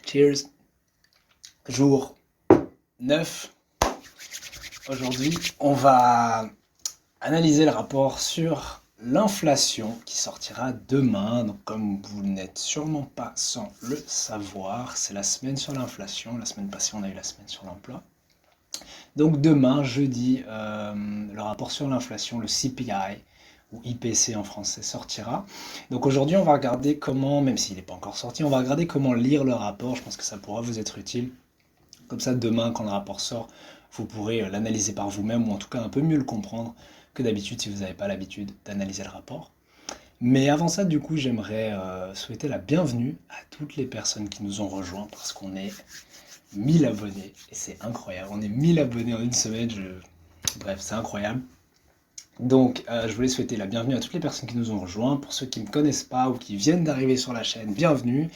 Cheers. Jour 9. Aujourd'hui, on va analyser le rapport sur l'inflation qui sortira demain. Donc, comme vous n'êtes sûrement pas sans le savoir, c'est la semaine sur l'inflation. La semaine passée, on a eu la semaine sur l'emploi. Donc, demain, jeudi, le rapport sur l'inflation, le CPI, ou IPC en français, sortira. Donc aujourd'hui, on va regarder comment, même s'il n'est pas encore sorti, on va regarder comment lire le rapport. Je pense que ça pourra vous être utile. Comme ça, demain, quand le rapport sort, vous pourrez l'analyser par vous-même, ou en tout cas un peu mieux le comprendre que d'habitude si vous n'avez pas l'habitude d'analyser le rapport. Mais avant ça, du coup, j'aimerais souhaiter la bienvenue à toutes les personnes qui nous ont rejoints, parce qu'on est 1000 abonnés, et c'est incroyable. On est 1000 abonnés en une semaine, bref, c'est incroyable. Donc, je voulais souhaiter la bienvenue à toutes les personnes qui nous ont rejoints. Pour ceux qui ne me connaissent pas ou qui viennent d'arriver sur la chaîne, bienvenue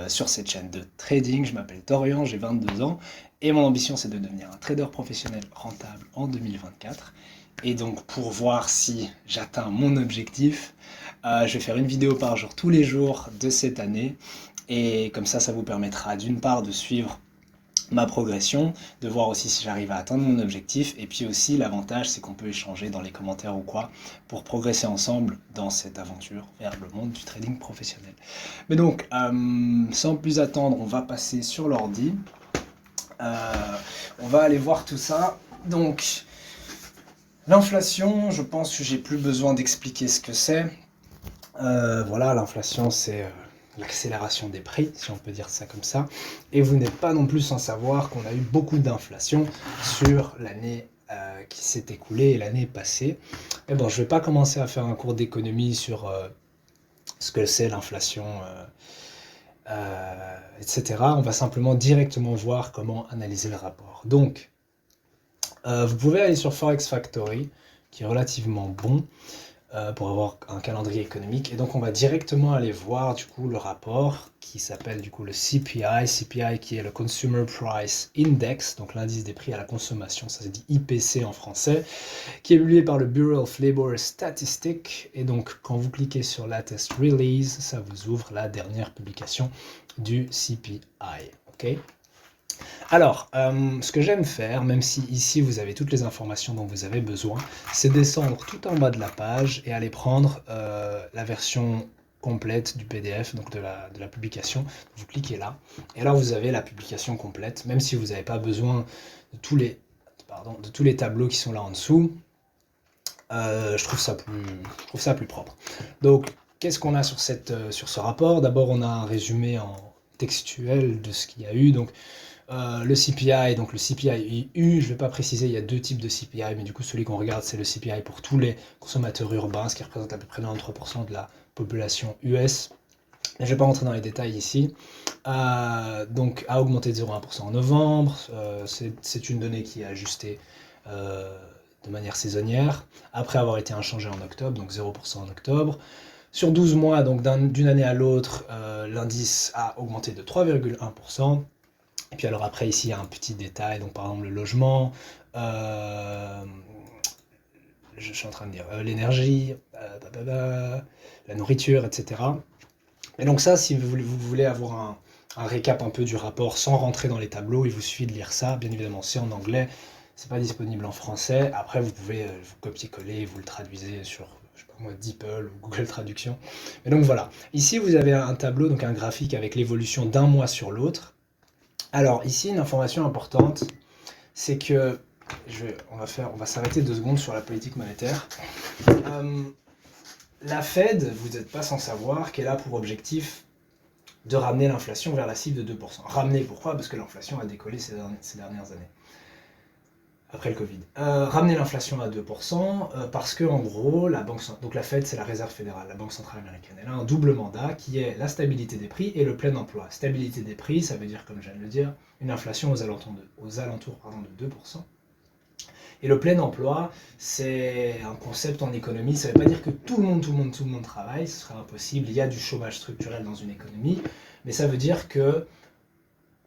sur cette chaîne de trading. Je m'appelle Dorian, j'ai 22 ans et mon ambition c'est de devenir un trader professionnel rentable en 2024. Et donc, pour voir si j'atteins mon objectif, je vais faire une vidéo par jour tous les jours de cette année. Et comme ça vous permettra d'une part de suivre ma progression, de voir aussi si j'arrive à atteindre mon objectif, et puis aussi l'avantage c'est qu'on peut échanger dans les commentaires ou quoi pour progresser ensemble dans cette aventure vers le monde du trading professionnel. Mais donc sans plus attendre, on va passer sur l'ordi, on va aller voir tout ça. Donc l'inflation, je pense que j'ai plus besoin d'expliquer ce que c'est. Voilà, l'inflation c'est l'accélération des prix, si on peut dire ça comme ça. Et vous n'êtes pas non plus sans savoir qu'on a eu beaucoup d'inflation sur l'année qui s'est écoulée et l'année passée. Mais bon, je ne vais pas commencer à faire un cours d'économie sur ce que c'est l'inflation, etc. On va simplement directement voir comment analyser le rapport. Donc, vous pouvez aller sur Forex Factory, qui est relativement bon, pour avoir un calendrier économique. Et donc on va directement aller voir du coup le rapport qui s'appelle du coup le CPI qui est le Consumer Price Index, donc l'indice des prix à la consommation, ça se dit IPC en français, qui est publié par le Bureau of Labor Statistics. Et donc quand vous cliquez sur Latest Release, ça vous ouvre la dernière publication du CPI. Ok. Alors, ce que j'aime faire, même si ici vous avez toutes les informations dont vous avez besoin, c'est descendre tout en bas de la page et aller prendre la version complète du PDF, donc de la publication. Vous cliquez là, et là vous avez la publication complète, même si vous n'avez pas besoin de tous les tableaux qui sont là en dessous. Je trouve ça plus propre. Donc, qu'est-ce qu'on a sur ce rapport? D'abord, on a un résumé en textuel de ce qu'il y a eu. Donc, le CPI, donc le CPI EU, je ne vais pas préciser, il y a deux types de CPI, mais du coup celui qu'on regarde c'est le CPI pour tous les consommateurs urbains, ce qui représente à peu près 93% de la population US. Mais je ne vais pas rentrer dans les détails ici. Donc a augmenté de 0,1% en novembre, c'est une donnée qui est ajustée de manière saisonnière, après avoir été inchangée en octobre, donc 0% en octobre. Sur 12 mois, donc d'une année à l'autre, l'indice a augmenté de 3,1%. Et puis alors après ici il y a un petit détail, donc par exemple le logement, je suis en train de dire l'énergie, la nourriture, etc. Et donc ça, si vous voulez avoir un récap un peu du rapport sans rentrer dans les tableaux, il vous suffit de lire ça. Bien évidemment, c'est en anglais, c'est pas disponible en français. Après, vous pouvez vous copier-coller et vous le traduisez sur, je sais pas moi, DeepL ou Google Traduction. Mais donc voilà, ici vous avez un tableau, donc un graphique avec l'évolution d'un mois sur l'autre. Alors ici, une information importante, c'est que, on va s'arrêter 2 secondes sur la politique monétaire. La Fed, vous n'êtes pas sans savoir qu'elle a pour objectif de ramener l'inflation vers la cible de 2%. Ramener, pourquoi? Parce que l'inflation a décollé ces dernières années, après le Covid. Ramener l'inflation à 2%, parce que en gros, donc la Fed c'est la réserve fédérale, la banque centrale américaine, elle a un double mandat qui est la stabilité des prix et le plein emploi. Stabilité des prix, ça veut dire, comme je viens de le dire, une inflation aux alentours de 2%. Et le plein emploi, c'est un concept en économie, ça ne veut pas dire que tout le monde travaille, ce serait impossible, il y a du chômage structurel dans une économie, mais ça veut dire que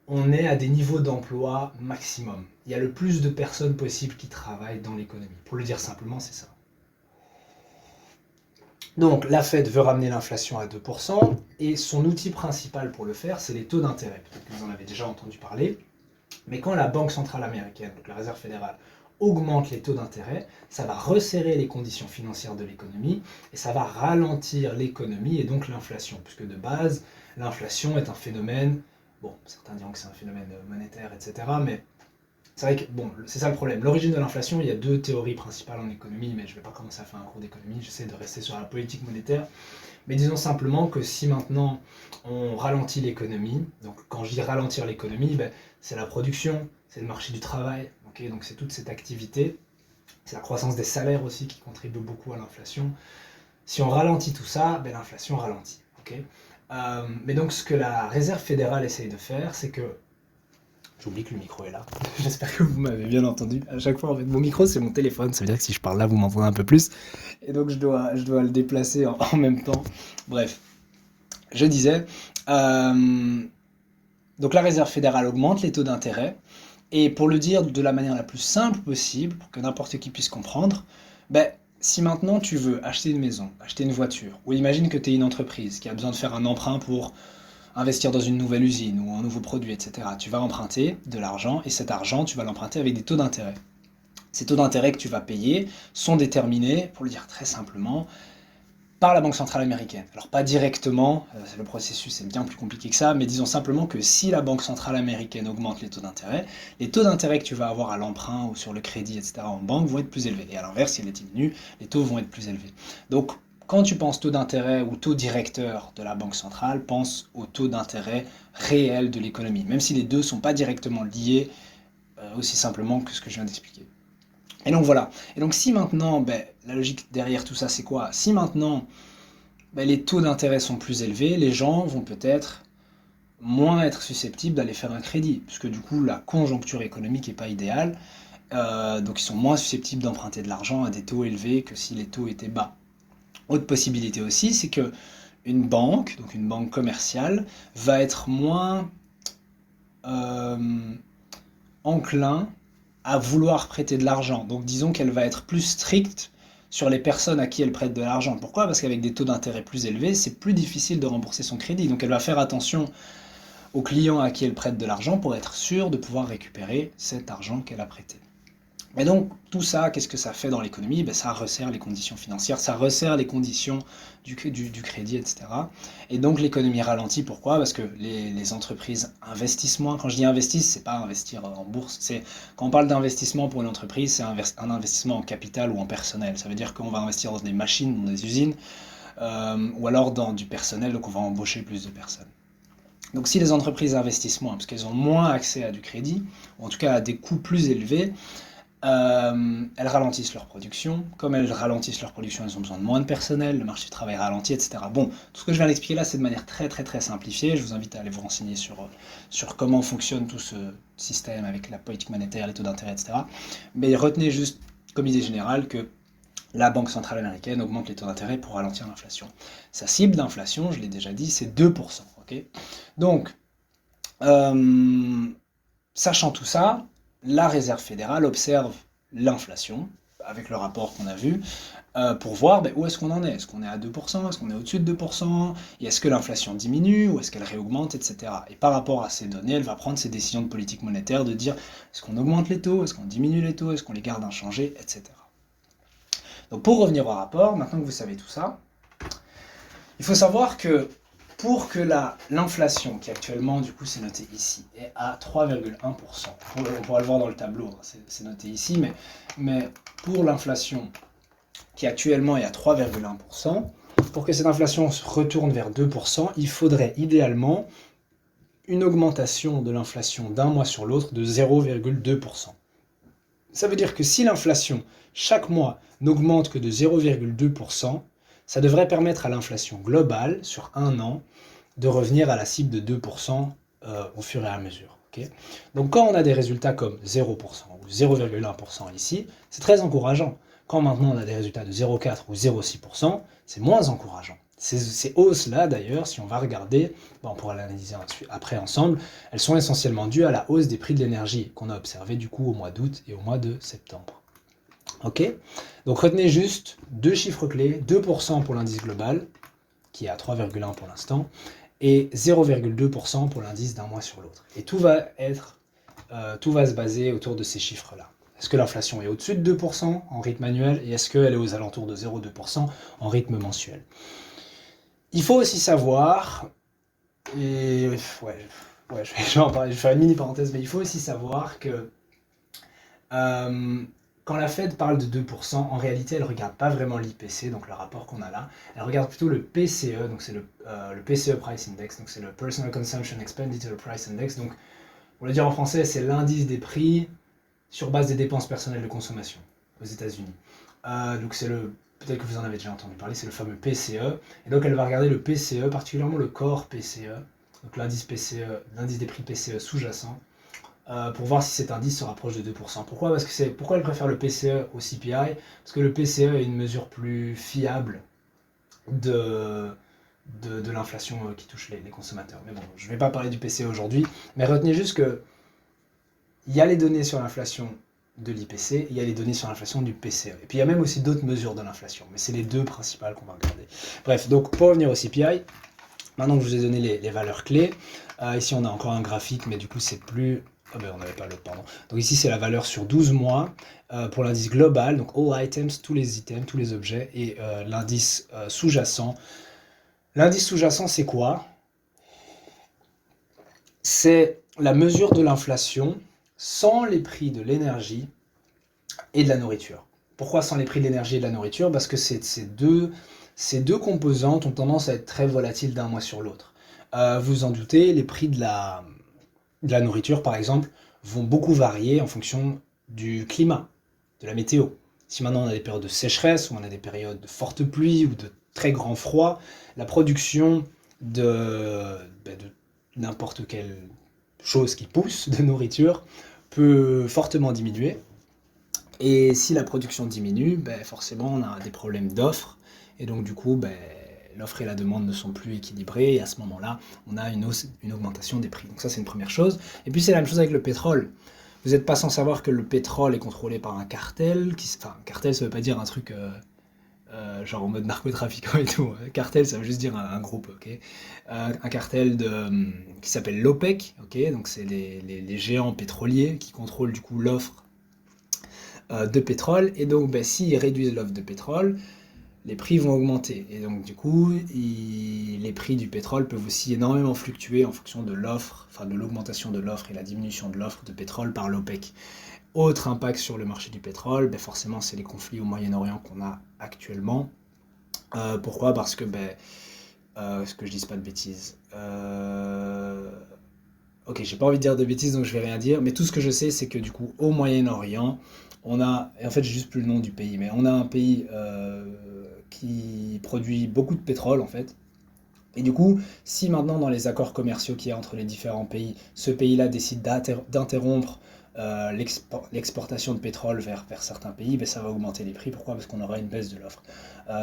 on est à des niveaux d'emploi maximum. Il y a le plus de personnes possible qui travaillent dans l'économie. Pour le dire simplement, c'est ça. Donc la Fed veut ramener l'inflation à 2%, et son outil principal pour le faire, c'est les taux d'intérêt. Peut-être que vous en avez déjà entendu parler, mais quand la Banque centrale américaine, donc la Réserve fédérale, augmente les taux d'intérêt, ça va resserrer les conditions financières de l'économie, et ça va ralentir l'économie et donc l'inflation, puisque de base, l'inflation est un phénomène, bon, certains diront que c'est un phénomène monétaire, etc., mais c'est vrai que, bon, c'est ça le problème. L'origine de l'inflation, il y a deux théories principales en économie, mais je ne vais pas commencer à faire un cours d'économie, j'essaie de rester sur la politique monétaire. Mais disons simplement que si maintenant on ralentit l'économie, donc quand je dis ralentir l'économie, ben, c'est la production, c'est le marché du travail, okay, donc c'est toute cette activité, c'est la croissance des salaires aussi qui contribue beaucoup à l'inflation. Si on ralentit tout ça, ben, l'inflation ralentit. Okay. Mais donc ce que la Réserve fédérale essaye de faire, c'est que j'oublie que le micro est là. J'espère que vous m'avez bien entendu. À chaque fois, en fait, mon micro, c'est mon téléphone. Ça veut dire que si je parle là, vous m'entendez un peu plus. Et donc, je dois le déplacer en même temps. Bref, je disais. Donc, la Réserve fédérale augmente les taux d'intérêt. Et pour le dire de la manière la plus simple possible, pour que n'importe qui puisse comprendre, ben, si maintenant tu veux acheter une maison, acheter une voiture, ou imagine que tu es une entreprise qui a besoin de faire un emprunt pour investir dans une nouvelle usine ou un nouveau produit, etc. Tu vas emprunter de l'argent et cet argent, tu vas l'emprunter avec des taux d'intérêt. Ces taux d'intérêt que tu vas payer sont déterminés, pour le dire très simplement, par la Banque centrale américaine. Alors pas directement, le processus est bien plus compliqué que ça, mais disons simplement que si la Banque centrale américaine augmente les taux d'intérêt que tu vas avoir à l'emprunt ou sur le crédit, etc. en banque vont être plus élevés. Et à l'inverse, si elle diminue, les taux vont être plus élevés. Donc quand tu penses taux d'intérêt ou taux directeur de la Banque centrale, pense au taux d'intérêt réel de l'économie, même si les deux ne sont pas directement liés aussi simplement que ce que je viens d'expliquer. Et donc voilà. Et donc si maintenant, ben, la logique derrière tout ça, c'est quoi? Si maintenant ben, les taux d'intérêt sont plus élevés, les gens vont peut-être moins être susceptibles d'aller faire un crédit, puisque du coup la conjoncture économique n'est pas idéale, donc ils sont moins susceptibles d'emprunter de l'argent à des taux élevés que si les taux étaient bas. Autre possibilité aussi, c'est que une banque, donc une banque commerciale, va être moins enclin à vouloir prêter de l'argent. Donc disons qu'elle va être plus stricte sur les personnes à qui elle prête de l'argent. Pourquoi? Parce qu'avec des taux d'intérêt plus élevés, c'est plus difficile de rembourser son crédit. Donc elle va faire attention aux clients à qui elle prête de l'argent pour être sûre de pouvoir récupérer cet argent qu'elle a prêté. Et donc tout ça, qu'est-ce que ça fait dans l'économie? Ben, ça resserre les conditions financières, ça resserre les conditions du crédit, etc. Et donc l'économie ralentit. Pourquoi? Parce que les entreprises investissent moins. Quand je dis investissent, c'est pas investir en bourse. C'est quand on parle d'investissement pour une entreprise, c'est un investissement en capital ou en personnel. Ça veut dire qu'on va investir dans des machines, dans des usines, ou alors dans du personnel, donc on va embaucher plus de personnes. Donc si les entreprises investissent moins, parce qu'elles ont moins accès à du crédit, ou en tout cas à des coûts plus élevés, elles ralentissent leur production. Comme elles ralentissent leur production, elles ont besoin de moins de personnel, le marché du travail ralentit, etc. Bon, tout ce que je viens d'expliquer là, c'est de manière très très très simplifiée. Je vous invite à aller vous renseigner sur comment fonctionne tout ce système avec la politique monétaire, les taux d'intérêt, etc. Mais retenez juste comme idée générale que la Banque centrale américaine augmente les taux d'intérêt pour ralentir l'inflation. Sa cible d'inflation, je l'ai déjà dit, c'est 2%. Okay. Donc, sachant tout ça, la Réserve fédérale observe l'inflation, avec le rapport qu'on a vu, pour voir où est-ce qu'on en est. Est-ce qu'on est à 2%? Est-ce qu'on est au-dessus de 2%? Et est-ce que l'inflation diminue? Ou est-ce qu'elle réaugmente? Etc. Et par rapport à ces données, elle va prendre ses décisions de politique monétaire, de dire est-ce qu'on augmente les taux? Est-ce qu'on diminue les taux? Est-ce qu'on les garde inchangés? Etc. Donc pour revenir au rapport, maintenant que vous savez tout ça, il faut savoir que pour que l'inflation, qui actuellement, du coup, c'est noté ici, est à 3,1%, on pourra le voir dans le tableau, hein, c'est noté ici, mais pour l'inflation qui actuellement est à 3,1%, pour que cette inflation se retourne vers 2%, il faudrait idéalement une augmentation de l'inflation d'un mois sur l'autre de 0,2%. Ça veut dire que si l'inflation, chaque mois, n'augmente que de 0,2%, ça devrait permettre à l'inflation globale, sur un an, de revenir à la cible de 2% au fur et à mesure. Okay. Donc quand on a des résultats comme 0% ou 0,1% ici, c'est très encourageant. Quand maintenant on a des résultats de 0,4 ou 0,6%, c'est moins encourageant. Ces hausses-là, d'ailleurs, si on va regarder, on pourra l'analyser après ensemble, elles sont essentiellement dues à la hausse des prix de l'énergie qu'on a observé du coup au mois d'août et au mois de septembre. Ok? Donc retenez juste deux chiffres clés, 2% pour l'indice global, qui est à 3,1 pour l'instant, et 0,2% pour l'indice d'un mois sur l'autre. Et tout va se baser autour de ces chiffres-là. Est-ce que l'inflation est au-dessus de 2% en rythme annuel et est-ce qu'elle est aux alentours de 0,2% en rythme mensuel? Il faut aussi savoir, et je vais en parler, je vais faire une mini parenthèse, mais il faut aussi savoir que quand la Fed parle de 2%, en réalité, elle ne regarde pas vraiment l'IPC, donc le rapport qu'on a là. Elle regarde plutôt le PCE, donc c'est le PCE Price Index, donc c'est le Personal Consumption Expenditure Price Index. Donc, pour le dire en français, c'est l'indice des prix sur base des dépenses personnelles de consommation aux États-Unis. Donc c'est peut-être que vous en avez déjà entendu parler, c'est le fameux PCE. Et donc elle va regarder le PCE, particulièrement le core PCE, donc l'indice PCE, l'indice des prix PCE sous-jacent, pour voir si cet indice se rapproche de 2%. Pourquoi? Pourquoi elle préfère le PCE au CPI? Parce que le PCE est une mesure plus fiable de, de l'inflation qui touche les consommateurs. Mais bon, je ne vais pas parler du PCE aujourd'hui, mais retenez juste que il y a les données sur l'inflation de l'IPC, il y a les données sur l'inflation du PCE. Et puis il y a même aussi d'autres mesures de l'inflation, mais c'est les deux principales qu'on va regarder. Bref, donc pour revenir au CPI, maintenant que je vous ai donné les valeurs clés, ici on a encore un graphique, mais du coup c'est plus... Ah ben on n'avait pas l'autre, pardon. Donc ici c'est la valeur sur 12 mois pour l'indice global, donc all items, tous les items, tous les objets, et l'indice sous-jacent. L'indice sous-jacent c'est quoi? C'est la mesure de l'inflation sans les prix de l'énergie et de la nourriture. Pourquoi sans les prix de l'énergie et de la nourriture? Parce que ces deux composantes ont tendance à être très volatiles d'un mois sur l'autre. Vous en doutez, les prix de la nourriture, par exemple, vont beaucoup varier en fonction du climat, de la météo. Si maintenant on a des périodes de sécheresse, ou on a des périodes de fortes pluies, ou de très grand froid, la production de n'importe quelle chose qui pousse de nourriture peut fortement diminuer. Et si la production diminue, forcément on a des problèmes d'offres, et donc du coup l'offre et la demande ne sont plus équilibrées, et à ce moment-là on a une augmentation des prix. Donc ça c'est une première chose. Et puis c'est la même chose avec le pétrole. Vous n'êtes pas sans savoir que le pétrole est contrôlé par un cartel, enfin un cartel ça veut pas dire un truc genre en mode narcotrafiquant et tout. Cartel, ça veut juste dire un groupe, ok. Un cartel qui s'appelle l'OPEC, ok. Donc c'est les géants pétroliers qui contrôlent du coup l'offre de pétrole. Et donc s'ils réduisent l'offre de pétrole, les prix vont augmenter. Et donc du coup, les prix du pétrole peuvent aussi énormément fluctuer en fonction de l'offre, enfin de l'augmentation de l'offre et la diminution de l'offre de pétrole par l'OPEC. Autre impact sur le marché du pétrole, forcément c'est les conflits au Moyen-Orient qu'on a actuellement. Pourquoi? Parce que, ce que je dise pas de bêtises. Ok, j'ai pas envie de dire de bêtises donc je vais rien dire, mais tout ce que je sais c'est que du coup au Moyen-Orient, on a, et en fait j'ai juste plus le nom du pays, mais on a un pays qui produit beaucoup de pétrole en fait. Et du coup, si maintenant dans les accords commerciaux qu'il y a entre les différents pays, ce pays-là décide d'interrompre l'exportation de pétrole vers certains pays, ça va augmenter les prix. Pourquoi? Parce qu'on aura une baisse de l'offre.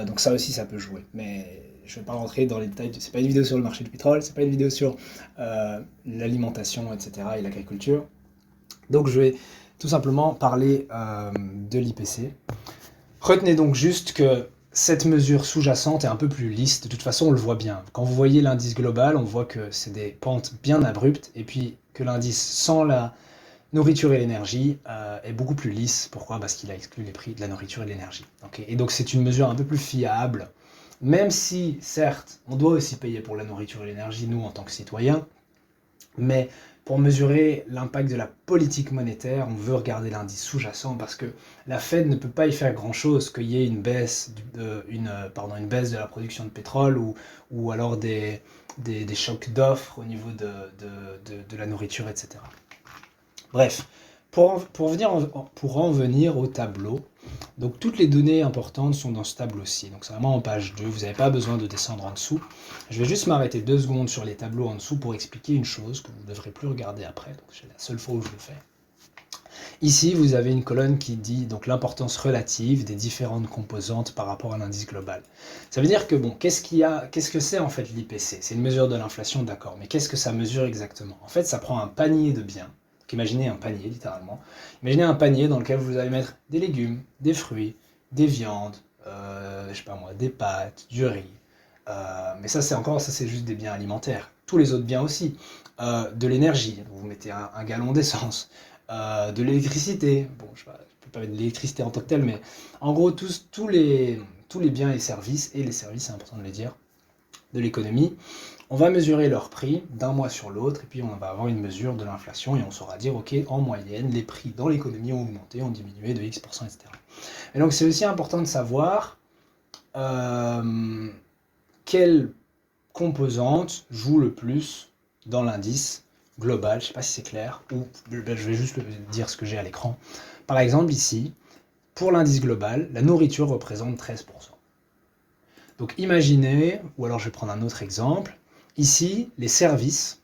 Donc ça aussi, ça peut jouer. Mais je ne vais pas rentrer dans les détails. C'est pas une vidéo sur le marché du pétrole, c'est pas une vidéo sur l'alimentation, etc. et l'agriculture. Donc je vais tout simplement parler de l'IPC. Retenez donc juste que cette mesure sous-jacente est un peu plus lisse, de toute façon on le voit bien. Quand vous voyez l'indice global, on voit que c'est des pentes bien abruptes, et puis que l'indice sans la nourriture et l'énergie est beaucoup plus lisse. Pourquoi? Parce qu'il a exclu les prix de la nourriture et de l'énergie. Okay, et donc c'est une mesure un peu plus fiable, même si, certes, on doit aussi payer pour la nourriture et l'énergie, nous en tant que citoyens, mais pour mesurer l'impact de la politique monétaire, on veut regarder l'indice sous-jacent parce que la Fed ne peut pas y faire grand-chose, qu'il y ait une baisse une baisse de la production de pétrole ou alors des chocs d'offres au niveau de la nourriture, etc. Bref, pour en venir au tableau, donc toutes les données importantes sont dans ce tableau-ci. Donc c'est vraiment en page 2, vous n'avez pas besoin de descendre en dessous. Je vais juste m'arrêter 2 secondes sur les tableaux en dessous pour expliquer une chose que vous ne devrez plus regarder après. Donc c'est la seule fois où je le fais. Ici, vous avez une colonne qui dit donc l'importance relative des différentes composantes par rapport à l'indice global. Ça veut dire que qu'est-ce que c'est en fait l'IPC? C'est une mesure de l'inflation, d'accord, mais qu'est-ce que ça mesure exactement? En fait, ça prend un panier de biens. Donc imaginez un panier, littéralement. Imaginez un panier dans lequel vous allez mettre des légumes, des fruits, des viandes, je sais pas moi, des pâtes, du riz. Mais ça c'est juste des biens alimentaires. Tous les autres biens aussi. De l'énergie, vous mettez un gallon d'essence. De l'électricité. Bon, je sais pas, je peux pas mettre de l'électricité en tant que telle, mais en gros, tous les biens et services, et les services, c'est important de le dire, de l'économie, on va mesurer leur prix d'un mois sur l'autre, et puis on va avoir une mesure de l'inflation, et on saura dire, ok, en moyenne, les prix dans l'économie ont augmenté, ont diminué de X%, etc. Et donc c'est aussi important de savoir quelle composante joue le plus dans l'indice global. Je ne sais pas si c'est clair, ou je vais juste dire ce que j'ai à l'écran. Par exemple, ici, pour l'indice global, la nourriture représente 13%. Donc imaginez, ou alors je vais prendre un autre exemple, ici, les services,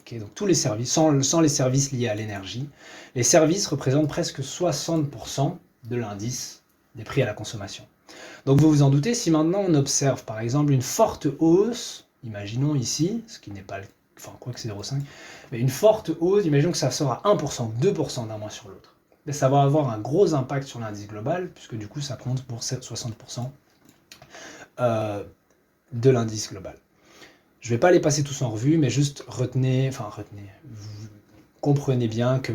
okay, donc tous les services, sans les services liés à l'énergie, les services représentent presque 60% de l'indice des prix à la consommation. Donc vous vous en doutez, si maintenant on observe par exemple une forte hausse, imaginons ici, ce qui n'est pas le cas, enfin quoi que c'est 0,5, mais une forte hausse, imaginons que ça sera 1%, 2% d'un mois sur l'autre. Mais ça va avoir un gros impact sur l'indice global, puisque du coup ça compte pour 60% de l'indice global. Je ne vais pas les passer tous en revue, mais juste retenez, vous comprenez bien que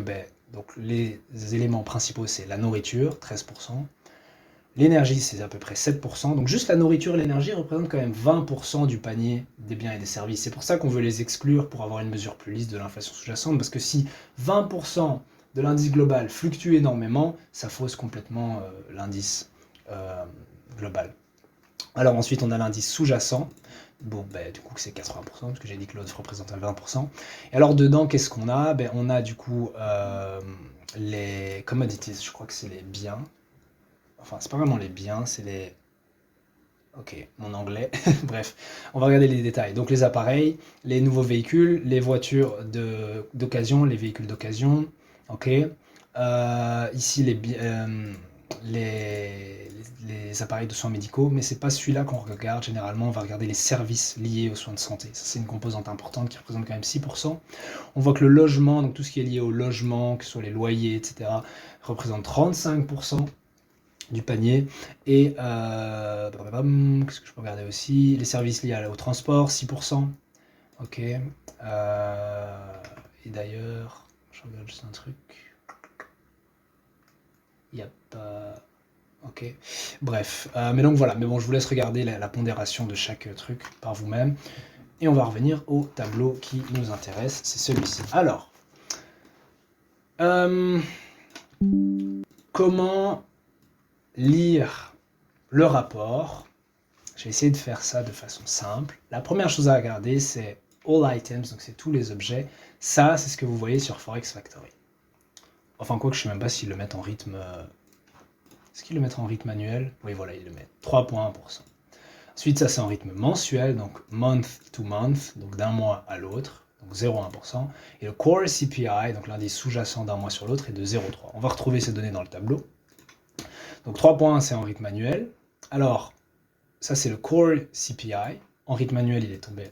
donc les éléments principaux c'est la nourriture, 13%, l'énergie c'est à peu près 7%, donc juste la nourriture et l'énergie représentent quand même 20% du panier des biens et des services. C'est pour ça qu'on veut les exclure pour avoir une mesure plus lisse de l'inflation sous-jacente, parce que si 20% de l'indice global fluctue énormément, ça fausse complètement l'indice global. Alors ensuite on a l'indice sous-jacent, bon du coup c'est 80%, parce que j'ai dit que l'autre représente 20%. Et alors dedans qu'est-ce qu'on a? On a du coup les commodities, je crois que c'est les biens. Enfin c'est pas vraiment les biens, c'est les... Ok, mon anglais, bref, on va regarder les détails. Donc les appareils, les nouveaux véhicules, les voitures d'occasion, les véhicules d'occasion, ok. Ici les appareils de soins médicaux, mais c'est pas celui-là qu'on regarde. Généralement, on va regarder les services liés aux soins de santé. Ça, c'est une composante importante qui représente quand même 6%. On voit que le logement, donc tout ce qui est lié au logement, que ce soit les loyers, etc., représente 35% du panier. Et qu'est-ce que je peux regarder aussi? Les services liés au transport, 6%. Ok. Et d'ailleurs, je regarde juste un truc. Il n'y a pas... Ok, bref, mais donc voilà, mais bon, je vous laisse regarder la pondération de chaque truc par vous-même, et on va revenir au tableau qui nous intéresse, c'est celui-ci. Alors, comment lire le rapport? Je vais essayer de faire ça de façon simple. La première chose à regarder, c'est All Items, donc c'est tous les objets. Ça, c'est ce que vous voyez sur Forex Factory. Enfin, quoi que je ne sais même pas s'ils le mettent en rythme... Est-ce qu'ils le mettent en rythme annuel? Oui, voilà, ils le mettent. 3,1%. Ensuite, ça c'est en rythme mensuel, donc month to month, donc d'un mois à l'autre, donc 0,1%. Et le core CPI, donc l'indice sous-jacent d'un mois sur l'autre, est de 0,3. On va retrouver ces données dans le tableau. Donc 3,1 c'est en rythme annuel. Alors, ça c'est le core CPI. En rythme annuel, il est tombé...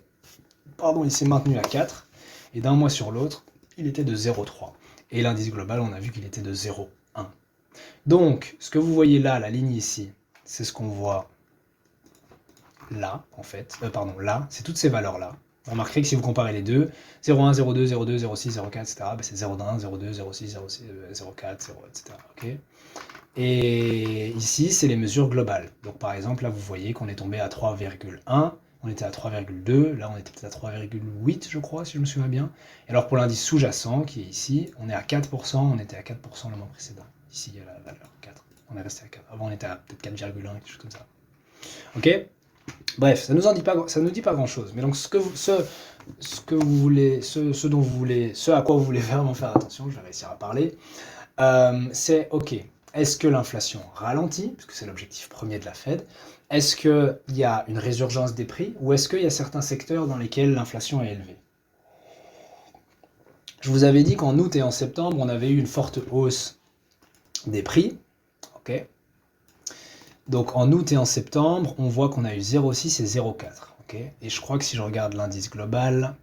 Pardon, il s'est maintenu à 4. Et d'un mois sur l'autre, il était de 0,3. Et l'indice global, on a vu qu'il était de 0,1. Donc, ce que vous voyez là, la ligne ici, c'est ce qu'on voit là, en fait. Là, c'est toutes ces valeurs-là. Vous remarquerez que si vous comparez les deux, 0,1, 0,2, 0,2, 0,6, 0,4, etc., c'est 0,1, 0,2, 0,6, 0,4, 0, etc. Okay, et ici, c'est les mesures globales. Donc, par exemple, là, vous voyez qu'on est tombé à 3,1, on était à 3,2, là, on était peut-être à 3,8, je crois, si je me souviens bien. Et alors, pour l'indice sous-jacent, qui est ici, on est à 4%, on était à 4% le mois précédent. Ici, il y a la valeur 4. On est resté à 4. Avant, on était à peut-être 4,1, quelque chose comme ça. Ok? Bref, ça nous dit pas grand-chose. Mais donc, ce à quoi vous voulez vraiment faire attention, je vais réussir à parler, c'est, ok, est-ce que l'inflation ralentit, puisque c'est l'objectif premier de la Fed? Est-ce qu'il y a une résurgence des prix, ou est-ce qu'il y a certains secteurs dans lesquels l'inflation est élevée? Je vous avais dit qu'en août et en septembre, on avait eu une forte hausse des prix, ok. Donc en août et en septembre, on voit qu'on a eu 0,6 et 0,4, ok. Et je crois que si je regarde l'indice global,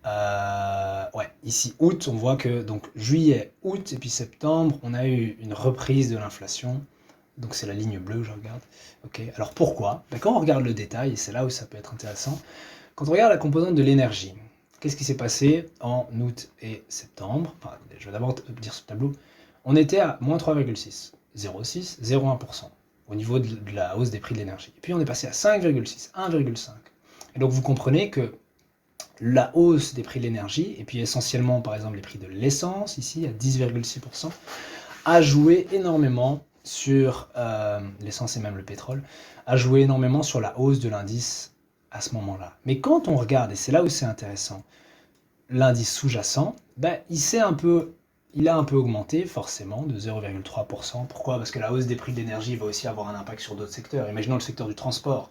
Ouais, ici août, on voit que donc juillet, août et puis septembre, on a eu une reprise de l'inflation. Donc c'est la ligne bleue, je regarde. Ok, alors pourquoi? Ben, quand on regarde le détail, et c'est là où ça peut être intéressant, quand on regarde la composante de l'énergie, qu'est-ce qui s'est passé en août et septembre? Enfin, je vais d'abord dire ce tableau. On était à moins 3,6, 0,6, 0,1% au niveau de la hausse des prix de l'énergie. Et puis on est passé à 5,6, 1,5. Et donc vous comprenez que la hausse des prix de l'énergie, et puis essentiellement par exemple les prix de l'essence, ici à 10,6%, a joué énormément sur l'essence et même le pétrole, a joué énormément sur la hausse de l'indice à ce moment-là. Mais quand on regarde, et c'est là où c'est intéressant, l'indice sous-jacent, ben, il a un peu augmenté forcément de 0,3%. Pourquoi? Parce que la hausse des prix de l'énergie va aussi avoir un impact sur d'autres secteurs. Imaginons le secteur du transport.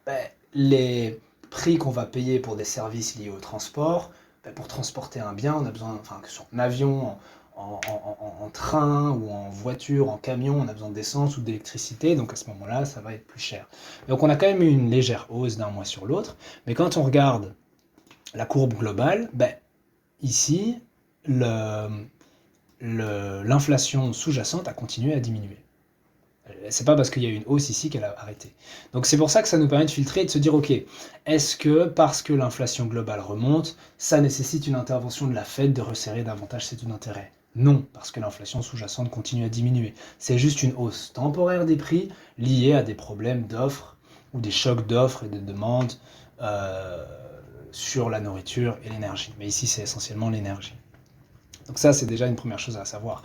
Ben, les prix qu'on va payer pour des services liés au transport, ben, pour transporter un bien, on a besoin, enfin, que ce soit en avion, en train ou en voiture, en camion, on a besoin d'essence ou d'électricité, donc à ce moment-là, ça va être plus cher. Donc on a quand même eu une légère hausse d'un mois sur l'autre, mais quand on regarde la courbe globale, ben, ici, l'inflation sous-jacente a continué à diminuer. C'est pas parce qu'il y a eu une hausse ici qu'elle a arrêté. Donc c'est pour ça que ça nous permet de filtrer et de se dire, ok, est-ce que parce que l'inflation globale remonte, ça nécessite une intervention de la Fed de resserrer davantage ses taux d'intérêt? Non, parce que l'inflation sous-jacente continue à diminuer. C'est juste une hausse temporaire des prix liée à des problèmes d'offres ou des chocs d'offres et de demandes euh, sur la nourriture et l'énergie. Mais ici, c'est essentiellement l'énergie. Donc ça, c'est déjà une première chose à savoir.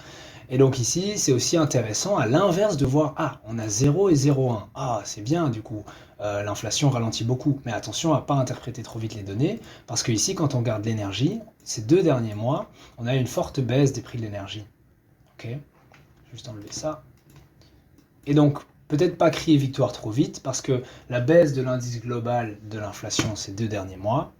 Et donc ici, c'est aussi intéressant à l'inverse de voir, ah, on a 0 et 0,1. Ah, c'est bien du coup, l'inflation ralentit beaucoup. Mais attention à ne pas interpréter trop vite les données, parce que ici, quand on regarde l'énergie, ces 2 derniers mois, on a eu une forte baisse des prix de l'énergie. Ok, je vais juste enlever ça. Et donc, peut-être pas crier victoire trop vite, parce que la baisse de l'indice global de l'inflation ces 2 derniers mois,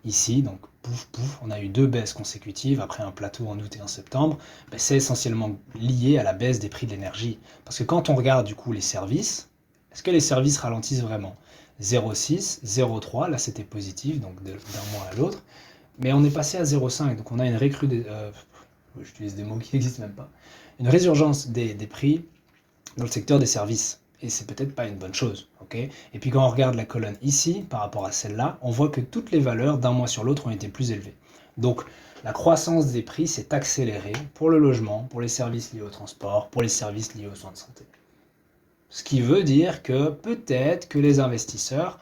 ici, donc pouf pouf, on a eu 2 baisses consécutives après un plateau en août et en septembre, ben, c'est essentiellement lié à la baisse des prix de l'énergie. Parce que quand on regarde du coup les services, est-ce que les services ralentissent vraiment? 0,6, 0,3, là c'était positif, donc d'un mois à l'autre, mais on est passé à 0,5, donc on a une j'utilise des mots qui n'existent même pas, une résurgence des prix dans le secteur des services. Et c'est peut-être pas une bonne chose, ok? Et puis quand on regarde la colonne ici, par rapport à celle-là, on voit que toutes les valeurs d'un mois sur l'autre ont été plus élevées. Donc la croissance des prix s'est accélérée pour le logement, pour les services liés au transport, pour les services liés aux soins de santé. Ce qui veut dire que peut-être que les investisseurs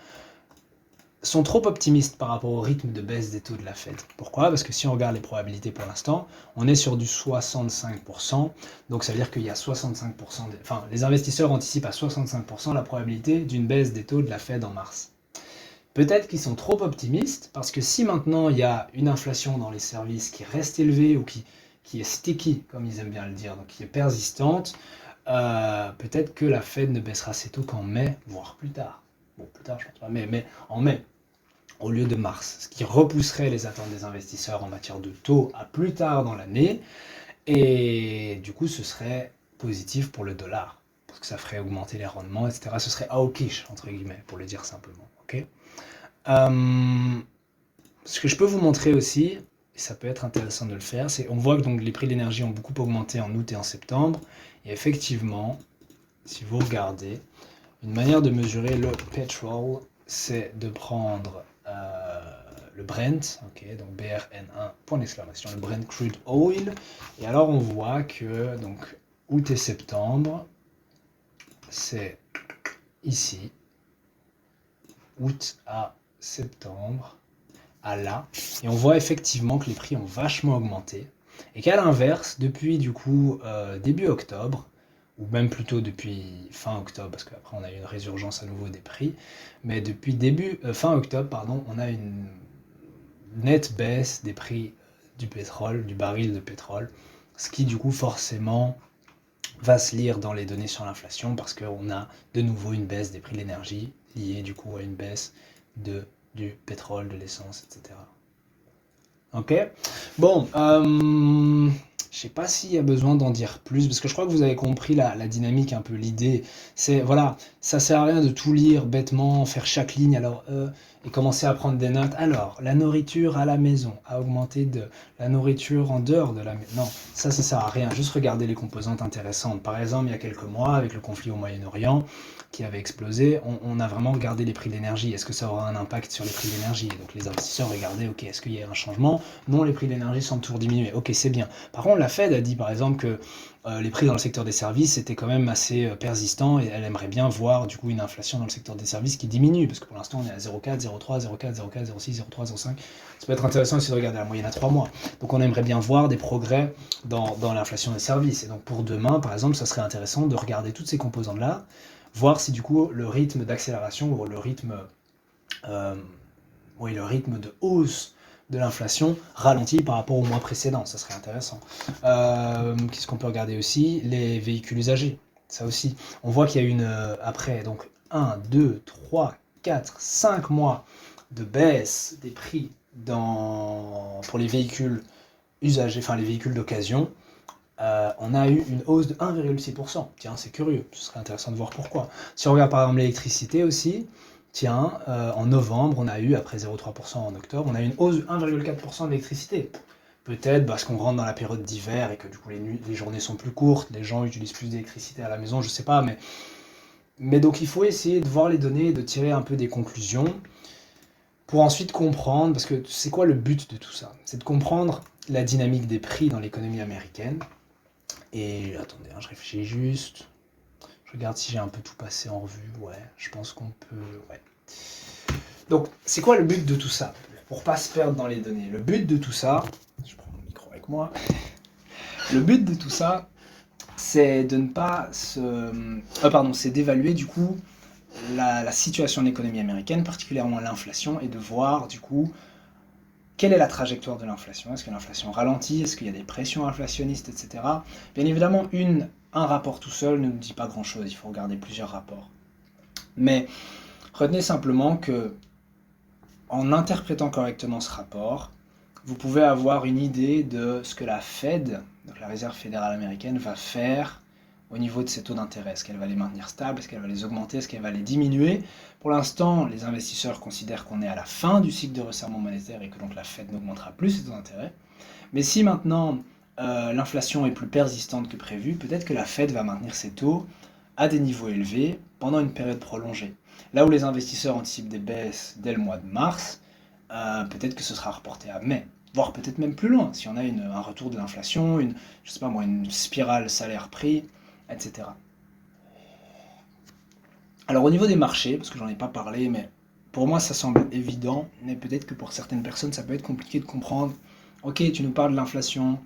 sont trop optimistes par rapport au rythme de baisse des taux de la Fed. Pourquoi? Parce que si on regarde les probabilités pour l'instant, on est sur du 65%, donc ça veut dire qu'il y a 65%, enfin les investisseurs anticipent à 65% la probabilité d'une baisse des taux de la Fed en mars. Peut-être qu'ils sont trop optimistes, parce que si maintenant il y a une inflation dans les services qui reste élevée ou qui est sticky, comme ils aiment bien le dire, donc qui est persistante, peut-être que la Fed ne baissera ses taux qu'en mai, voire plus tard. Bon, plus tard, je pense pas, mais en mai au lieu de mars, ce qui repousserait les attentes des investisseurs en matière de taux à plus tard dans l'année, et du coup ce serait positif pour le dollar, parce que ça ferait augmenter les rendements, etc. Ce serait hawkish, entre guillemets, pour le dire simplement. Okay, ce que je peux vous montrer aussi, et ça peut être intéressant de le faire, c'est on voit que donc, les prix de l'énergie ont beaucoup augmenté en août et en septembre, et effectivement, si vous regardez, une manière de mesurer le petrol, c'est de prendre le Brent, ok, donc BRN1, point d'exclamation, le Brent Crude Oil, et alors on voit que donc août et septembre, c'est ici, août à septembre, à là, et on voit effectivement que les prix ont vachement augmenté, et qu'à l'inverse, depuis du coup début octobre, ou même plutôt depuis fin octobre, parce qu'après on a eu une résurgence à nouveau des prix, mais depuis fin octobre, pardon, on a une nette baisse des prix du pétrole, du baril de pétrole, ce qui du coup forcément va se lire dans les données sur l'inflation, parce qu'on a de nouveau une baisse des prix de l'énergie, liée du coup à une baisse du pétrole, de l'essence, etc. Ok. Bon, Je sais pas s'il y a besoin d'en dire plus, parce que je crois que vous avez compris la dynamique, un peu l'idée. C'est, voilà, ça sert à rien de tout lire bêtement, faire chaque ligne, et commencer à prendre des notes. Alors, la nourriture à la maison a augmenté de la nourriture en dehors de la maison. Non, ça sert à rien. Juste regarder les composantes intéressantes. Par exemple, il y a quelques mois, avec le conflit au Moyen-Orient, qui avait explosé, on a vraiment regardé les prix de l'énergie. Est-ce que ça aura un impact sur les prix de l'énergie? Donc les investisseurs regardaient, ok, est-ce qu'il y a un changement? Non, les prix de l'énergie semblent toujours diminuer. Ok, c'est bien. Par contre, la Fed a dit par exemple que les prix dans le secteur des services étaient quand même assez persistants et elle aimerait bien voir du coup une inflation dans le secteur des services qui diminue, parce que pour l'instant on est à 0,4, 0,3, 0,4, 0,4, 0,6, 0,3, 0,5. Ça peut être intéressant aussi de regarder la moyenne à 3 mois. Donc on aimerait bien voir des progrès dans l'inflation des services. Et donc pour demain, par exemple, ça serait intéressant de regarder toutes ces composantes-là, voir si du coup le rythme d'accélération ou euh, le rythme de hausse de l'inflation ralentit par rapport au mois précédent. Ça serait intéressant. Qu'est-ce qu'on peut regarder aussi? Les véhicules usagés. Ça aussi. On voit qu'il y a après donc 1, 2, 3, 4, 5 mois de baisse des prix pour les véhicules usagés, enfin les véhicules d'occasion. On a eu une hausse de 1,6%. Tiens, c'est curieux, ce serait intéressant de voir pourquoi. Si on regarde par exemple l'électricité aussi, tiens, en novembre, on a eu, après 0,3% en octobre, on a eu une hausse de 1,4% de l'électricité. Peut-être parce qu'on rentre dans la période d'hiver et que du coup les journées sont plus courtes, les gens utilisent plus d'électricité à la maison, je sais pas, mais donc il faut essayer de voir les données et de tirer un peu des conclusions pour ensuite comprendre, parce que c'est quoi le but de tout ça? C'est de comprendre la dynamique des prix dans l'économie américaine. Et attendez, je réfléchis juste. Je regarde si j'ai un peu tout passé en revue. Ouais, je pense qu'on peut. Ouais. Donc, c'est quoi le but de tout ça? Pour pas se perdre dans les données. Le but de tout ça, je prends mon micro avec moi. Le but de tout ça, c'est de ne pas c'est d'évaluer du coup la situation de l'économie américaine, particulièrement l'inflation, et de voir du coup quelle est la trajectoire de l'inflation. Est-ce que l'inflation ralentit? Est-ce qu'il y a des pressions inflationnistes, etc. Bien évidemment, un rapport tout seul ne nous dit pas grand-chose. Il faut regarder plusieurs rapports. Mais retenez simplement que, en interprétant correctement ce rapport, vous pouvez avoir une idée de ce que la Fed, donc la Réserve fédérale américaine, va faire au niveau de ses taux d'intérêt. Est-ce qu'elle va les maintenir stables? Est-ce qu'elle va les augmenter? Est-ce qu'elle va les diminuer? Pour l'instant, les investisseurs considèrent qu'on est à la fin du cycle de resserrement monétaire et que donc la Fed n'augmentera plus ses taux d'intérêt. Mais si maintenant l'inflation est plus persistante que prévu, peut-être que la Fed va maintenir ses taux à des niveaux élevés pendant une période prolongée. Là où les investisseurs anticipent des baisses dès le mois de mars, peut-être que ce sera reporté à mai, voire peut-être même plus loin, si on a un retour de l'inflation, je sais pas moi, une spirale salaire-prix, etc. Alors au niveau des marchés, parce que j'en ai pas parlé, mais pour moi ça semble évident, mais peut-être que pour certaines personnes ça peut être compliqué de comprendre. Ok, tu nous parles de l'inflation,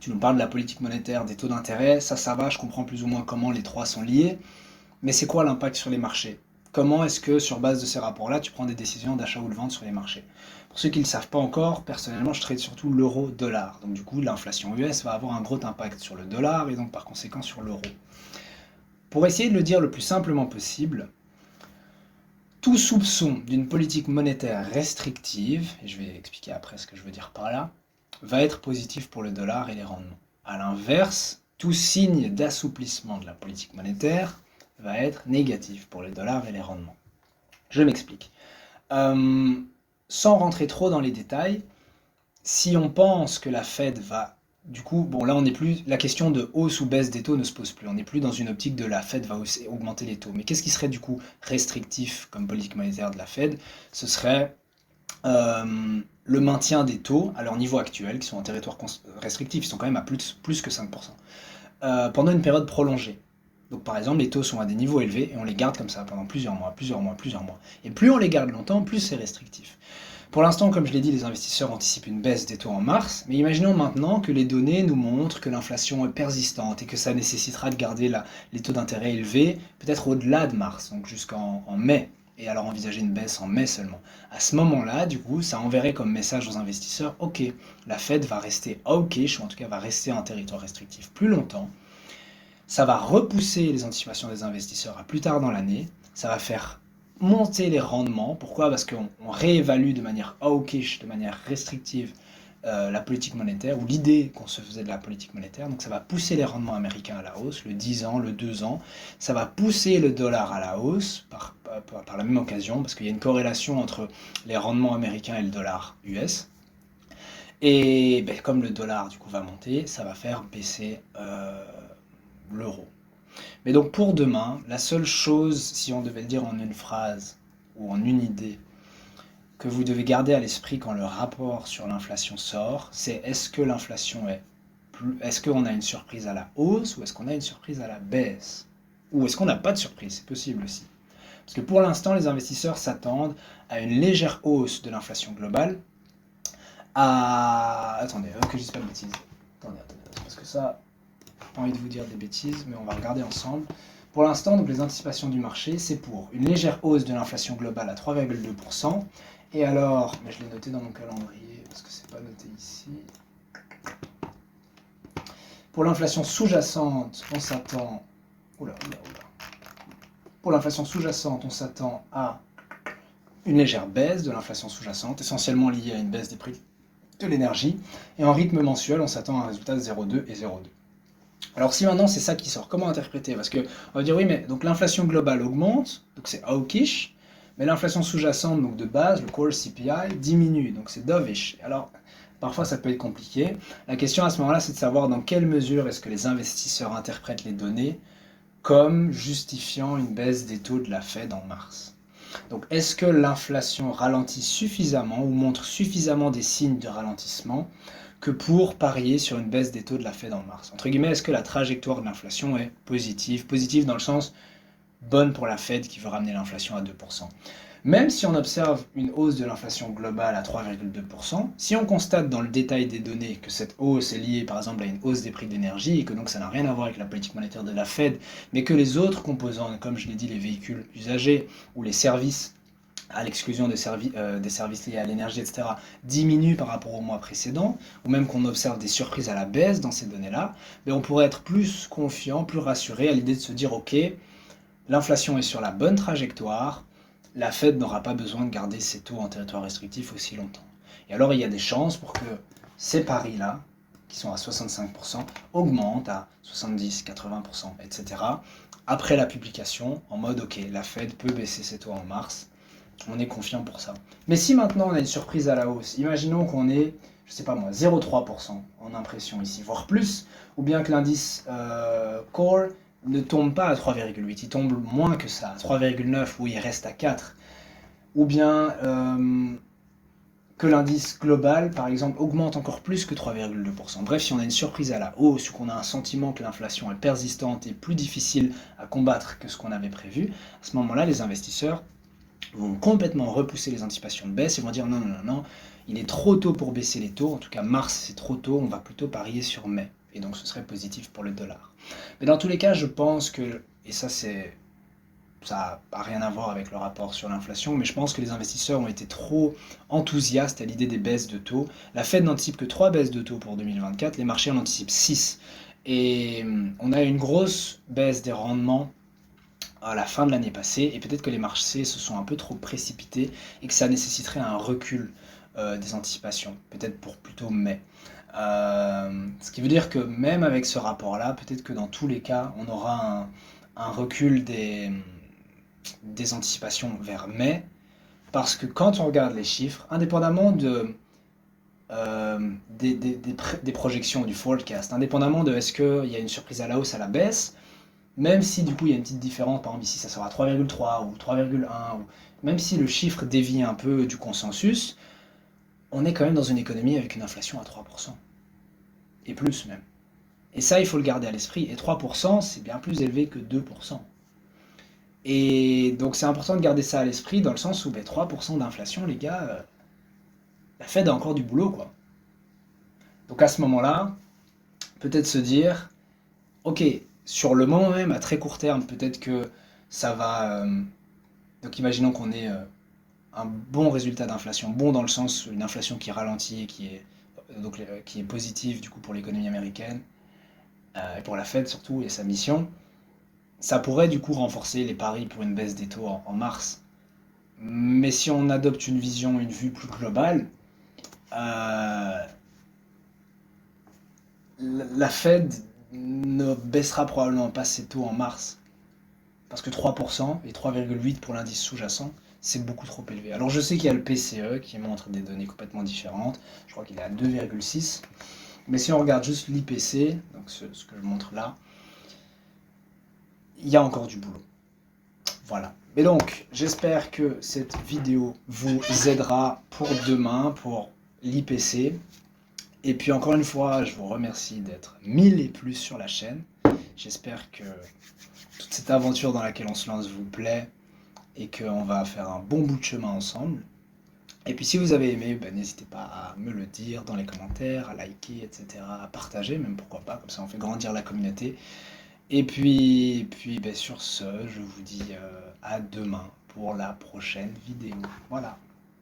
tu nous parles de la politique monétaire, des taux d'intérêt, ça va, je comprends plus ou moins comment les trois sont liés, mais c'est quoi l'impact sur les marchés? Comment est-ce que sur base de ces rapports-là, tu prends des décisions d'achat ou de vente sur les marchés? Pour ceux qui ne le savent pas encore, personnellement, je trade surtout l'euro-dollar. Donc du coup, l'inflation US va avoir un gros impact sur le dollar et donc par conséquent sur l'euro. Pour essayer de le dire le plus simplement possible, tout soupçon d'une politique monétaire restrictive, et je vais expliquer après ce que je veux dire par là, va être positif pour le dollar et les rendements. A l'inverse, tout signe d'assouplissement de la politique monétaire va être négatif pour le dollar et les rendements. Je m'explique. Sans rentrer trop dans les détails, si on pense que la Fed va... Du coup, bon là on n'est plus... La question de hausse ou baisse des taux ne se pose plus. On n'est plus dans une optique de la Fed va augmenter les taux. Mais qu'est-ce qui serait du coup restrictif comme politique monétaire de la Fed? Ce serait le maintien des taux à leur niveau actuel, qui sont en territoire restrictif, ils sont quand même à plus que 5%, pendant une période prolongée. Donc par exemple, les taux sont à des niveaux élevés et on les garde comme ça pendant plusieurs mois. Et plus on les garde longtemps, plus c'est restrictif. Pour l'instant, comme je l'ai dit, les investisseurs anticipent une baisse des taux en mars, mais imaginons maintenant que les données nous montrent que l'inflation est persistante et que ça nécessitera de garder les taux d'intérêt élevés, peut-être au-delà de mars, donc jusqu'en mai, et alors envisager une baisse en mai seulement. À ce moment-là, du coup, ça enverrait comme message aux investisseurs, ok, la Fed va rester hawkish, ou en tout cas va rester en territoire restrictif plus longtemps. Ça va repousser les anticipations des investisseurs à plus tard dans l'année, ça va faire monter les rendements. Pourquoi? Parce qu'on réévalue de manière hawkish, de manière restrictive, la politique monétaire, ou l'idée qu'on se faisait de la politique monétaire. Donc ça va pousser les rendements américains à la hausse, le 10 ans, le 2 ans. Ça va pousser le dollar à la hausse par la même occasion, parce qu'il y a une corrélation entre les rendements américains et le dollar US. Et ben, comme le dollar du coup va monter, ça va faire baisser l'euro. Mais donc pour demain, la seule chose, si on devait le dire en une phrase ou en une idée, que vous devez garder à l'esprit quand le rapport sur l'inflation sort, c'est est-ce que l'inflation est-ce qu'on a une surprise à la hausse ou est-ce qu'on a une surprise à la baisse? Ou est-ce qu'on n'a pas de surprise? C'est possible aussi. Parce que pour l'instant, les investisseurs s'attendent à une légère hausse de l'inflation globale. Attendez, que je dise pas de bêtises. Attendez, parce que ça, j'ai pas envie de vous dire des bêtises, mais on va regarder ensemble. Pour l'instant, donc les anticipations du marché, c'est pour une légère hausse de l'inflation globale à 3,2%. Et alors, mais je l'ai noté dans mon calendrier, parce que c'est pas noté ici. Pour l'inflation sous-jacente, on s'attend... Oula. Pour l'inflation sous-jacente, on s'attend à une légère baisse de l'inflation sous-jacente, essentiellement liée à une baisse des prix de l'énergie. Et en rythme mensuel, on s'attend à un résultat de 0,2 et 0,2. Alors si maintenant c'est ça qui sort, comment interpréter? Parce qu'on va dire oui, mais donc l'inflation globale augmente, donc c'est hawkish, mais l'inflation sous-jacente, donc de base, le core CPI, diminue, donc c'est dovish. Alors parfois ça peut être compliqué. La question à ce moment-là, c'est de savoir dans quelle mesure est-ce que les investisseurs interprètent les données comme justifiant une baisse des taux de la Fed en mars. Donc est-ce que l'inflation ralentit suffisamment ou montre suffisamment des signes de ralentissement que pour parier sur une baisse des taux de la Fed en mars? Entre guillemets, est-ce que la trajectoire de l'inflation est positive? Positive dans le sens bonne pour la Fed qui veut ramener l'inflation à 2%. Même si on observe une hausse de l'inflation globale à 3,2%, si on constate dans le détail des données que cette hausse est liée par exemple à une hausse des prix d'énergie et que donc ça n'a rien à voir avec la politique monétaire de la Fed, mais que les autres composants, comme je l'ai dit, les véhicules usagés ou les services, à l'exclusion des services liés à l'énergie, etc., diminuent par rapport au mois précédent, ou même qu'on observe des surprises à la baisse dans ces données-là, mais on pourrait être plus confiant, plus rassuré à l'idée de se dire, ok, l'inflation est sur la bonne trajectoire, la Fed n'aura pas besoin de garder ses taux en territoire restrictif aussi longtemps. Et alors il y a des chances pour que ces paris-là, qui sont à 65%, augmentent à 70, 80%, etc. après la publication, en mode ok, la Fed peut baisser ses taux en mars, on est confiant pour ça. Mais si maintenant on a une surprise à la hausse, imaginons qu'on est, je sais pas moi, 0,3% en impression ici, voire plus, ou bien que l'indice core ne tombe pas à 3,8, il tombe moins que ça, à 3,9 où il reste à 4. Ou bien que l'indice global, par exemple, augmente encore plus que 3,2%. Bref, si on a une surprise à la hausse ou qu'on a un sentiment que l'inflation est persistante et plus difficile à combattre que ce qu'on avait prévu, à ce moment-là, les investisseurs vont complètement repousser les anticipations de baisse et vont dire non, il est trop tôt pour baisser les taux, en tout cas mars c'est trop tôt, on va plutôt parier sur mai. Et donc ce serait positif pour le dollar. Mais dans tous les cas, je pense que, et ça n'a rien à voir avec le rapport sur l'inflation, mais je pense que les investisseurs ont été trop enthousiastes à l'idée des baisses de taux. La Fed n'anticipe que 3 baisses de taux pour 2024, les marchés en anticipent 6. Et on a une grosse baisse des rendements à la fin de l'année passée, et peut-être que les marchés se sont un peu trop précipités et que ça nécessiterait un recul des anticipations, peut-être pour plutôt mai. Ce qui veut dire que même avec ce rapport-là, peut-être que dans tous les cas, on aura un recul des anticipations vers mai, parce que quand on regarde les chiffres, indépendamment des projections du forecast, indépendamment de est-ce qu'il y a une surprise à la hausse, à la baisse, même si du coup il y a une petite différence, par exemple ici ça sera 3,3 ou 3,1, même si le chiffre dévie un peu du consensus, on est quand même dans une économie avec une inflation à 3%. Et plus même. Et ça, il faut le garder à l'esprit. Et 3%, c'est bien plus élevé que 2%. Et donc c'est important de garder ça à l'esprit dans le sens où 3% d'inflation, les gars, la Fed a encore du boulot, quoi. Donc à ce moment-là, peut-être se dire, ok, sur le moment même, à très court terme, peut-être que ça va... donc imaginons qu'on ait un bon résultat d'inflation, bon dans le sens une inflation qui ralentit et qui est positive du coup pour l'économie américaine, et pour la Fed surtout et sa mission, ça pourrait du coup renforcer les paris pour une baisse des taux en mars. Mais si on adopte une vue plus globale, la Fed ne baissera probablement pas ses taux en mars. Parce que 3% et 3,8% pour l'indice sous-jacent, c'est beaucoup trop élevé. Alors je sais qu'il y a le PCE qui montre des données complètement différentes. Je crois qu'il est à 2,6. Mais si on regarde juste l'IPC, donc ce que je montre là, il y a encore du boulot. Voilà. Mais donc, j'espère que cette vidéo vous aidera pour demain, pour l'IPC. Et puis encore une fois, je vous remercie d'être 1000 et plus sur la chaîne. J'espère que toute cette aventure dans laquelle on se lance vous plaît et qu'on va faire un bon bout de chemin ensemble. Et puis si vous avez aimé, ben, n'hésitez pas à me le dire dans les commentaires, à liker, etc., à partager, même pourquoi pas, comme ça on fait grandir la communauté. Et puis ben, sur ce, je vous dis à demain pour la prochaine vidéo. Voilà.